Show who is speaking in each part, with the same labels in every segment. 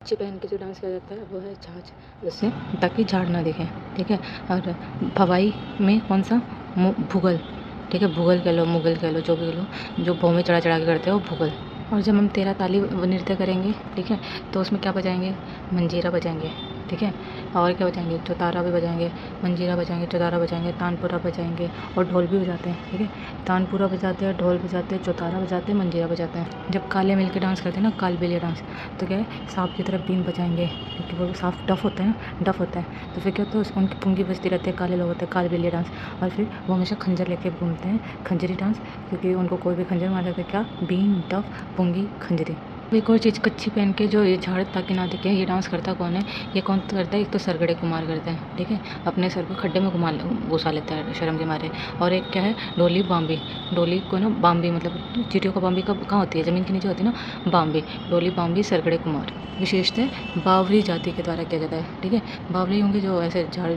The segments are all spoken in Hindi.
Speaker 1: अच्छी पहन के जो डांस किया जाता है वो है छाछ, जिससे ताकि झाड़ ना दिखे, ठीक है। और भवाई में कौन सा भूगल, ठीक है, भूगल कह लो, मुगल कह लो, जो भी कह लो, जो भौं में चढ़ा चढ़ा के करते हैं वो भूगल। और जब हम 13 ताली नृत्य करेंगे, ठीक है, तो उसमें क्या बजाएंगे, मंजीरा बजाएंगे, ठीक है। और क्या बजाएंगे, चौतारा भी बजाएंगे, मंजीरा बजाएंगे, चौतारा बजाएंगे, तानपुरा बजाएंगे और ढोल भी बजाते हैं, ठीक है। तानपुरा बजाते हैं, ढोल बजाते हैं, चौतारा बजाते हैं, मंजीरा बजाते हैं। जब काले मिल के डांस करते हैं ना, कालबेलिया डांस, तो क्या है, सांप की तरफ बीन बजाएंगे, क्योंकि वो सांप डफ होता है ना, डफ होता है, तो फिर क्या होता है, उनकी पुंगी बजती रहती है, काले लोग होते हैं, कालबेलिया डांस। और फिर वो हमेशा खंजर लेके घूमते हैं, खंजरी डांस, क्योंकि उनको कोई भी खंजर मार सकता है, क्या, बीन, डफ, पुंगी, खंजरी। एक और चीज़, कच्ची पहन के जो ये झाड़ ताकि ना दिखे, ये डांस करता कौन है, ये कौन करता है, एक तो सरगड़े कुमार करते हैं, ठीक है, अपने सर को खड्डे में घुसा लेता है शर्म के मारे। और एक क्या है, डोली बाम्बी, डोली को ना बाम्बी, मतलब चीटियों का बाम्बी कहाँ होती है, ज़मीन के नीचे होती है ना, बाम्बी, डोली बाम्बी सरगड़े कुमार। विशेषतः बावरी जाति के द्वारा किया जाता है, ठीक है। बावरी होंगे जो ऐसे झाड़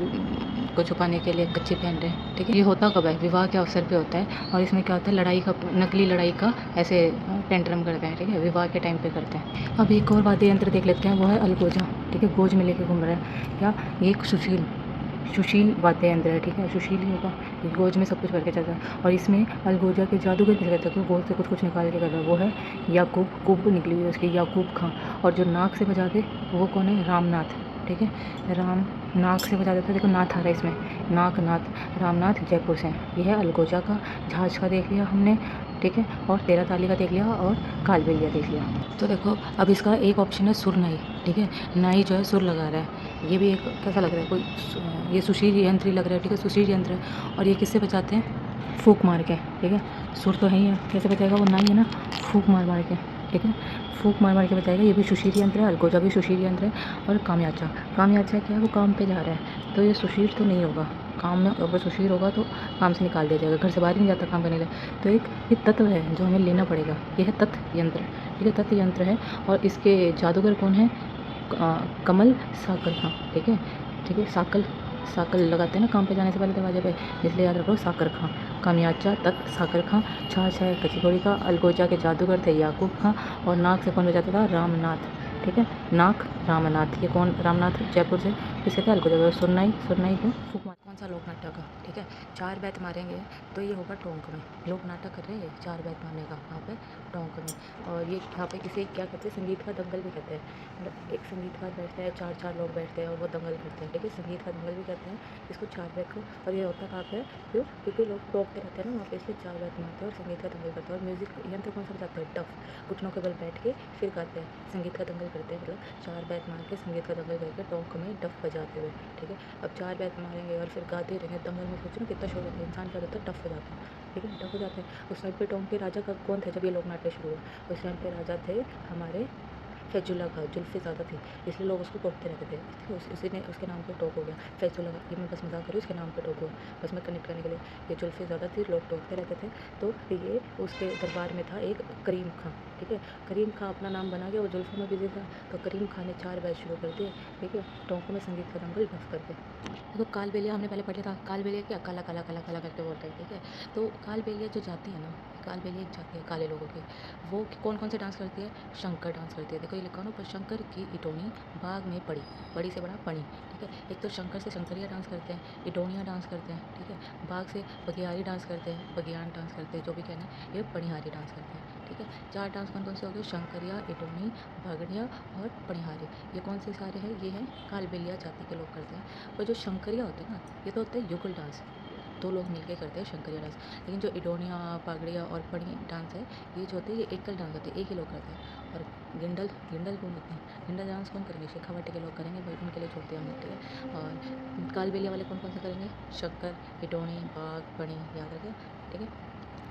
Speaker 1: को छुपाने के लिए कच्ची पहन रहे हैं, ठीक है। ये होता कब है, विवाह के अवसर पे होता है, और इसमें क्या होता है, लड़ाई का, नकली लड़ाई का ऐसे टेंटरम करते हैं, ठीक है, विवाह के टाइम पे करते हैं। अब एक और वाद्य यंत्र देख लेते हैं, वो है अलगोजा, ठीक है, गोज में लेके घूम रहा है, क्या, ये एक सुशील वाद्य यंत्र है, ठीक है, सुशील ही होगा, गोज में सब कुछ करके चलता है। और इसमें अलगोजा के जादूगर किसे कहते हैं, गोज से कुछ कुछ निकाल के करता है, वो है याकूब, कुब निकली हुई है उसकी, याकूब खां। और जो नाक से बजाते वो कौन है, रामनाथ, ठीक है, राम, नाक से बजा देता है, देखो नाथ आ रहा है इसमें, नाथ, रामनाथ जयपुर से। ये है अलगोजा का। झाज का देख लिया हमने, ठीक है, और 13 ताली का देख लिया, और कालबेलिया देख लिया। तो देखो अब इसका एक ऑप्शन है सुरनाई, ठीक है, नाई जो है सुर लगा रहा है, ये भी एक कैसा लग रहा है, कोई ये सुशील यंत्र ही लग रहा है, ठीक है, सुशील यंत्र है। और ये किससे बचाते हैं, फूक मार के, ठीक है, सुर तो है ही है, कैसे बचाएगा, वो नाई है ना, फूक मार मार के, ठीक है, फूक मार मार के बचाएगा। ये भी सुशील यंत्र है, अलगोजा भी सुशील यंत्र है। और कामयाचा, कामयाचा क्या है, वो काम पे जा रहा है, तो ये सुशील तो नहीं होगा, काम में अगर सुशील होगा तो काम से निकाल दिया जाएगा, घर से बाहर ही नहीं जाता काम करने के लिए। तो एक ये तत्व है जो हमें लेना पड़ेगा, ये है तत्व यंत्र, ठीक है, तत्व यंत्र है। और इसके जादूगर कौन है, कमल साकर खां, ठीक है, ठीक है, साकल लगाते हैं ना काम पे जाने से पहले दरवाजे पे, इसलिए याद रखो साकर खां। कामयाचा, तत्, साकर खां। छाछ है कच्ची घोड़ी का। अलगोजा के जादूगर थे याकूब खां। और नाक से कौन बजाता था, रामनाथ, ठीक है, नाक रामनाथ। ये कौन, रामनाथ जयपुर से, किससे थे, अलगोजा। सुरनाई को फूक मार, कौन सा लोक नाटक है, ठीक है, 4 बैत मारेंगे तो ये होगा टोंक में, लोक नाटक कर रहे हैं 4 बैत मारने का, वहाँ पे टोंक में। और ये यहाँ पे किसी क्या कहते हैं, संगीत का दंगल भी कहते हैं, मतलब एक संगीतकार बैठते हैं, 4 लोग बैठते हैं और वो दंगल करते हैं, ठीक है, संगीत का दंगल भी कहते हैं इसको, 4 बैत को। और ये होता कहाँ पे है, क्यों, क्योंकि लोग टोकते रहते हैं ना वहाँ पे, इसलिए 4 बैत मारते हैं और संगीत का दंगल करते हैं। और म्यूजिक यंत्र कौन सा बजाते हैं, डफ, घुटनों के बल बैठ के फिर गाते हैं, संगीत का दंगल करते हैं, मतलब 4 बैत मार के संगीत का दंगल करके टोंक में डफ बजाते हुए, ठीक है। अब 4 बैत मारेंगे और फिर गाते रहेंगे दंगल में, सोचो ना कितना शोर होता है, इंसान क्या होता है, टफ हो जाता है, ठीक है, टफ हो जाते हैं। उस टाइम पे टोंक के राजा का कौन थे, जब ये लोक नाट्य शुरू हुआ, उस टाइम पे राजा थे हमारे फैजुल्ला खां, जुल्फ़ी ज़्यादा थी, इसलिए लोग उसको टोकते रहते थे, ठीक है, उसी ने उसके नाम पे टोक हो गया फैजुल्ला खां। ये मैं बस मजाक करूँ, उसके नाम पे टोक हुआ, बस मैं कनेक्ट करने के लिए। ये जुल्फ़ी ज़्यादा थी, लोग टोकते रहते थे, तो ये उसके दरबार में था एक करीम खां, ठीक है, करीम खां अपना नाम बना गया, वो जुल्फ़ों में बिजी था, तो करीम खां ने 4 बैच शुरू कर दिए, ठीक है, टोंकों में संगीत का दंगल ढफ करके। देखो कालबेलिया हमने पहले पढ़ा था, कालबेलिया क्या, काला काला काला काला करके बोलते हैं, ठीक है। तो कालबेलिया जो जाती है ना, कालबेलिया एक जाती है काले लोगों की, वो कौन कौन से डांस करती है, शंकर डांस करती है। देखो ये लिखा ना ऊपर, शंकर की इटोनी बाग में पड़ी, बड़ी से बड़ा पड़ी, ठीक है। एक तो शंकर से शंकरिया डांस करते हैं, इटोनिया डांस करते हैं, ठीक है, बाग से बगियारी डांस करते हैं, बगियान डांस करते हैं, जो भी कहना है, ये पणिहारी डांस करते हैं, ठीक है। 4 डांस कौन कौन से हो गए, शंकरिया, इटोनी, भागड़िया और पणिहारी। ये कौन से सारे हैं, ये हैं कालबेलिया जाति के लोग करते हैं। और जो शंकरिया होते हैं ना, ये तो होते हैं युगल डांस, 2 लोग मिलके करते हैं शंकरिया डांस। लेकिन जो इडोनिया, पागड़िया और पड़ी डांस है, ये जो होते हैं, ये एकल डांस होते हैं, एक ही लोग करते हैं। और गिंडल कौन होते हैं, गिंडल डांस कौन करेंगे, शेखावाटी के लोग करेंगे भाई, उनके लिए छोड़ते हैं हम, ठीक है। और कालबेलिया वाले कौन कौन से करेंगे, शंकर, इटोनी, बाग, पड़ी, याद रखें, ठीक है।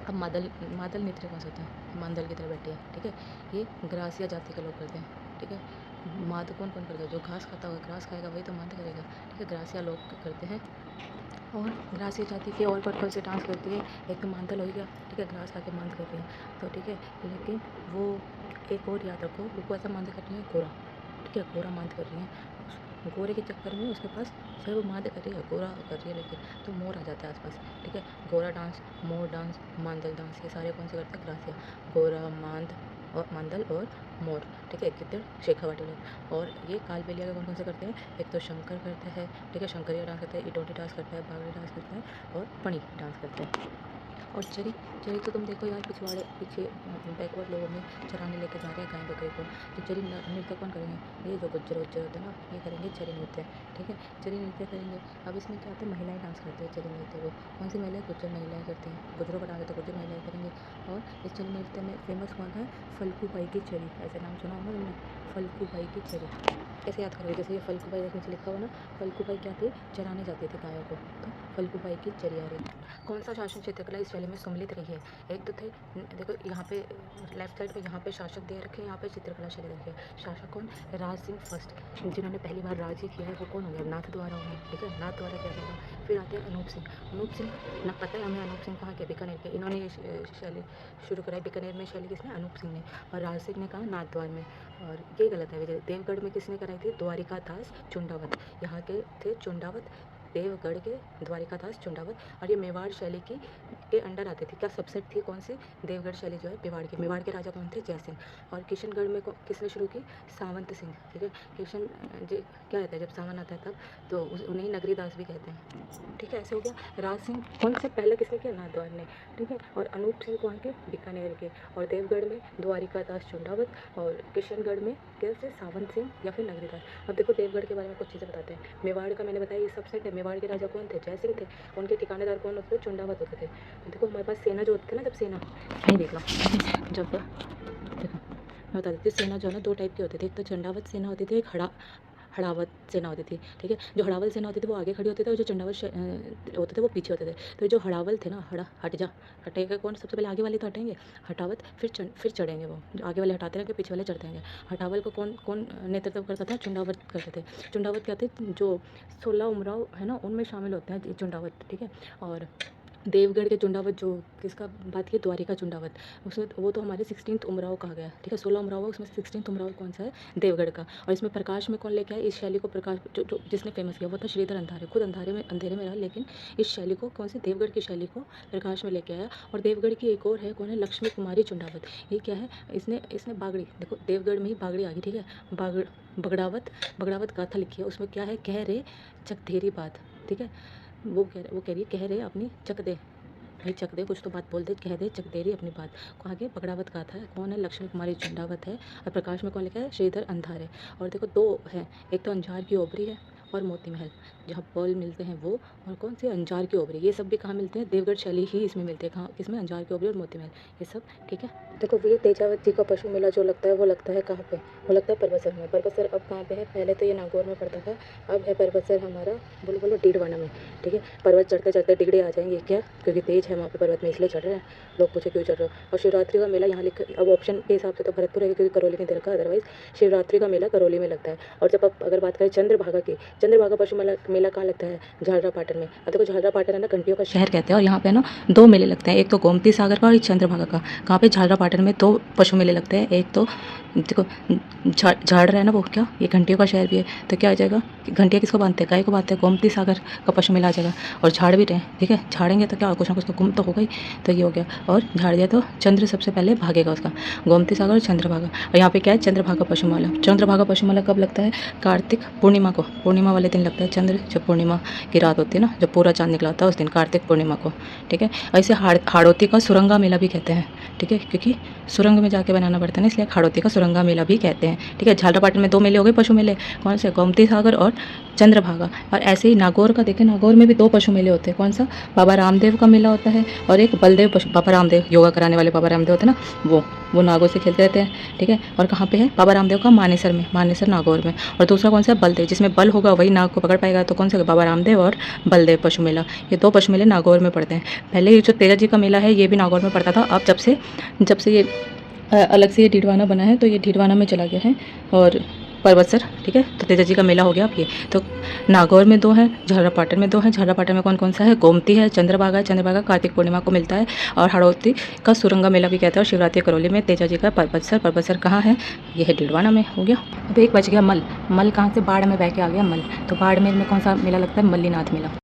Speaker 1: अब मादल नृत्य कौन सा होता है, मांदल की तरह बैठे हैं, ठीक है, ये ग्रासिया जाति के लोग करते हैं, ठीक है। माद कौन कौन करता है, जो घास खाता होगा, घास खाएगा वही तो माद करेगा, ठीक है, ग्रासिया लोग करते हैं। और ग्रासिया जाति के और कौन से डांस करती है, एक तो मांदल हो गया, ठीक है, घास खा के मांद कर रही है, तो ठीक है। लेकिन वो एक और याद रखो, वो ऐसा मांद कर रही है, गोरा, ठीक है, गोरा मांद कर रही है, उस गोरे के चक्कर में उसके पास चाहे वो मांद कर रही है, गोरा कर रही है, लेकिन तो मोर आ जाता है आसपास, ठीक है। गोरा डांस, मोर डांस, मांदल डांस, ये सारे कौन से करते हैं, ग्रासिया, गोरा, मांद, और मांदल और मोर, ठीक है, गिद्दड़ शेखावाटी लोग। और ये कालबेलिया का कौन कौन से करते हैं, एक तो शंकर करते हैं, ठीक है, शंकरिया डांस करते हैं, इटोटी डांस करता है, बागड़ी डांस करता है और पणी डांस करते हैं। और चरी चरी तो तुम देखो यार, पिछवाड़े पीछे बैकवर्ड लोगों में चराने लेके जा रहे हैं गाय बकरे को, तो चरी नृत्य कौन करेंगे, ये जो गुज्जर वज्जर होते हैं ना, ये करेंगे चरी नृत्य, ठीक है, चरी नृत्य करेंगे। अब इसमें क्या होता है, महिलाएं डांस करती है चरी नृत्य को। कौन सी महिलाएं, गुज्जर महिलाएं करती हैं, गुज्जरों का डांस है तो गुज्जर महिलाएं करेंगे। और इस चरी नृत्य में फेमस कौन है, फल्गू बाई की चरी, ऐसा नाम सुना होगा तुमने, फल्गू बाई की चरी। कैसे याद करोगे, जैसे ये फल्गू बाई देखने से लिखा हुआ ना, फल्गू बाई क्या थी, चराने जाती थी गायों को, तो फल्गू बाई की चरी आ रही। कौन सा शासन चित्रकला इस शैली में सम्मिलित रही है, एक तो थे, देखो यहाँ पे लेफ्ट साइड पे यहाँ पे शासक दे रखे हैं, यहाँ पे चित्रकला शैली दे रखी है। शासक कौन, राज सिंह फर्स्ट, जिन्होंने पहली बार राज ही किया है, वो कौन हो गया, नाथ द्वारा हो गया, ठीक है, नाथ द्वारा किया जाएगा। फिर आते हैं अनूप सिंह, अनूप सिंह ना पता है हमें, अनूप सिंह कहाँ के, बीकानेर के, इन्होंने ये शैली शुरू कराई बीकानेर में, शैली किसने, अनूप सिंह ने। और राज सिंह ने कहा नाथ द्वार में, और ये गलत है। विजय देवगढ़ में किसने कराई थी, द्वारिका दास चुंडावत, यहाँ के थे चुंडावत, देवगढ़ के द्वारिकादास चुंडावत। और ये मेवाड़ शैली की के अंडर आते थे, क्या सबसेट थी कौन सी, देवगढ़ शैली जो है मेवाड़ की। मेवाड़ के राजा कौन थे, जयसिंह। और किशनगढ़ में किसने शुरू की, सावंत सिंह, ठीक है। किशन जी क्या कहते हैं, जब सावन आता है तब, तो उन्हें नगरी दास भी कहते हैं, ठीक है। ऐसे हो गया। राज सिंह कौन से पहले किसने किया, नाथद्वार ने, ठीक है। और अनूप सिंह कौन के, बीकानेर के। और देवगढ़ में द्वारिकादास चुंडावत, और किशनगढ़ में कैसे, सावंत सिंह या फिर नगरीदास। अब देखो देवगढ़ के बारे में कुछ चीज़ें बताते हैं। मेवाड़ का मैंने बताया ये सबसेट है। मेवाड़ के राजा कौन थे, जयसिंह थे। उनके ठिकानेदार कौन होते थे, चुंडावत होते थे। तो देखो हमारे पास सेना जो होती थी ना, जब सेना यहीं देख लो, जब देखो मैं बता देती हूँ, सेना जो है ना दो टाइप की होती थी, एक तो चंडावत सेना होती थी, एक हड़ावत सेना होती थी, ठीक है। जो हड़ावल सेना होती थी वो आगे खड़ी होते थे, और जो चंडावत होते थे वो पीछे होते थे। तो जो हड़ावल थे ना, हटेगा कौन, सबसे पहले आगे वाले तो हटेंगे, हटावत, फिर चढ़ेंगे। वो जो आगे वाले हटाते रहेंगे, पीछे वाले चढ़ते रहेंगे। हटावल को कौन कौन नेतृत्व करता था, चुंडावत करते थे। चुंडावत क्या थे, जो 16 उमराव है ना, उनमें शामिल होते हैं चुंडावत, ठीक है। और देवगढ़ के चुंडावत, जो किसका बात की, द्वारिका चुंडावत, उसमें वो तो हमारे 16th उमराव कहा गया, ठीक है। 16 उमराव, उसमें 16th उमराव कौन सा है, देवगढ़ का। और इसमें प्रकाश में कौन लेके आया, इस शैली को प्रकाश जो जिसने फेमस किया वो था श्रीधर अंधारे। खुद अंधेरे में रहा, लेकिन इस शैली को कौन सी, देवगढ़ की शैली को प्रकाश में लेके आया। और देवगढ़ की एक और है, कौन है, लक्ष्मी कुमारी चुंडावत। ये क्या है, इसने बागड़ी, देखो देवगढ़ में ही बागड़ी आ गई, ठीक है। बगड़ावत गाथा लिखी है, उसमें क्या है, कह रे चकधेरी बात, ठीक है। वो कह रही है, कह रहे अपनी चक दे, भाई चक दे, कुछ तो बात बोल दे, कह दे चक दे रही अपनी बात को। आगे बगड़ावत गाथा है, कौन है, लक्ष्मी कुमारी चुंडावत है। और प्रकाश में कौन लिखा है, श्रीधर अंधारे। और देखो दो है, एक तो अंजार की ओबरी है, और मोती महल, जहाँ पर्ल मिलते हैं वो, और कौन सी, अंजार की ओबरी। ये सब भी कहाँ मिलते हैं, देवगढ़ शैली ही इसमें मिलते हैं, कहाँ, किसमें, अंजार की ओबरी और मोती महल, ये सब, ठीक है। देखो वीर तेजावत जी का पशु मेला जो लगता है, वो लगता है कहाँ पे, वो लगता है परबतसर में। परबतसर अब कहाँ पे है, पहले तो ये नागौर में पड़ता था, अब है परबतसर हमारा, बोलो डीडवाना में, ठीक है। पर्वत चढ़ते चढ़ते डिगड़े आ जाएंगे, क्या, क्योंकि तेज है वहाँ पे पर्वत में, इसलिए चढ़ रहे हैं लोग, पूछे क्यों चढ़ रहे हो। और शिवरात्रि का मेला यहाँ लिखा, अब ऑप्शन के हिसाब से तो भरतपुर है, क्योंकि करौली में दे रखा है, अदरवाइज शिवरात्रि का मेला करौली में लगता है। और जब अब अगर बात करें चंद्रभागा की, चंद्रभागा पशु मेला कहाँ लगता है, झालरापाटन में। अब देखो झालरापाटन है ना, घंटियों का शहर कहते हैं, और यहाँ पे ना दो मेले लगते हैं, एक तो गोमती सागर का और एक चंद्रभागा का। कहाँ पे, झालरापाटन में दो पशु मेले लगते हैं। एक तो देखो झाड़ रहा है ना वो, क्या, ये घंटियों का शहर भी है, तो क्या आ जाएगा, घंटियाँ किसको बांधते हैं, गाय को बांधते हैं, गोमती सागर का पशु मेला आ जाएगा। और झाड़ भी रहे हैं, ठीक है, झाड़ेंगे तो क्या, कुछ ना कुछ तो गुम तो होगा ही, तो ये हो गया। और झाड़ दिया तो चंद्र सबसे पहले भागेगा उसका, गोमती सागर और चंद्रभागा। और यहाँ पे क्या है, चंद्रभागा पशुमेला। चंद्रभागा पशुमेला कब लगता है, कार्तिक पूर्णिमा को, पूर्णिमा वाले दिन लगता है। चंद्र जब पूर्णिमा की रात होती है ना, जब पूरा चांद निकला होता है उस दिन, कार्तिक पूर्णिमा को, ठीक है। ऐसे हाड़ौती का सुरंगा मेला भी कहते हैं, ठीक है, क्योंकि सुरंग में जाके बनाना पड़ता है ना, इसलिए हाड़ौती का सुरंगा मेला भी कहते हैं, ठीक है। झालरापाटन में दो मेले हो गए पशु मेले, कौन से, गोमती सागर और चंद्रभागा। और ऐसे ही नागौर का देखें, नागौर में भी दो पशु मेले होते हैं, कौन सा, बाबा रामदेव का मेला होता है, और एक बलदेव पशु, बाबा रामदेव योगा कराने वाले बाबा रामदेव होते हैं ना, वो नागौर से खेलते रहते हैं, ठीक है। और कहाँ पे है, बाबा रामदेव का मानेसर में, मानेसर नागौर में। और दूसरा कौन सा, बलदेव, जिसमें बल होगा वही नाग को पकड़ पाएगा, तो कौन सा, बाबा रामदेव और बलदेव पशु मेला। ये दो पशु मेले नागौर में पड़ते हैं। पहले ये जो तेजा जी का मेला है ये भी नागौर में पड़ता था, अब जब से ये अलग से ये डीडवाना बना है, तो ये डीडवाना में चला गया है, और परबतसर, ठीक है। तो तेजा जी का मेला हो गया अब ये। तो नागौर में दो है, झालरापाटन में दो है। झालरापाटन में कौन कौन सा है, गोमती है, चंद्रभागा है, चंद्रभागा कार्तिक पूर्णिमा को मिलता है, और हाड़ौती का सुरंगा मेला भी कहता है। और शिवरात्रि करौली में, तेजा जी का परबतसर कहाँ है, ये है डीडवाना में, हो गया। अब एक बच गया मल कहाँ से, बाढ़ में बह के आ गया मल। तो बाड़मेर में कौन सा मेला लगता है, मल्लीनाथ मेला।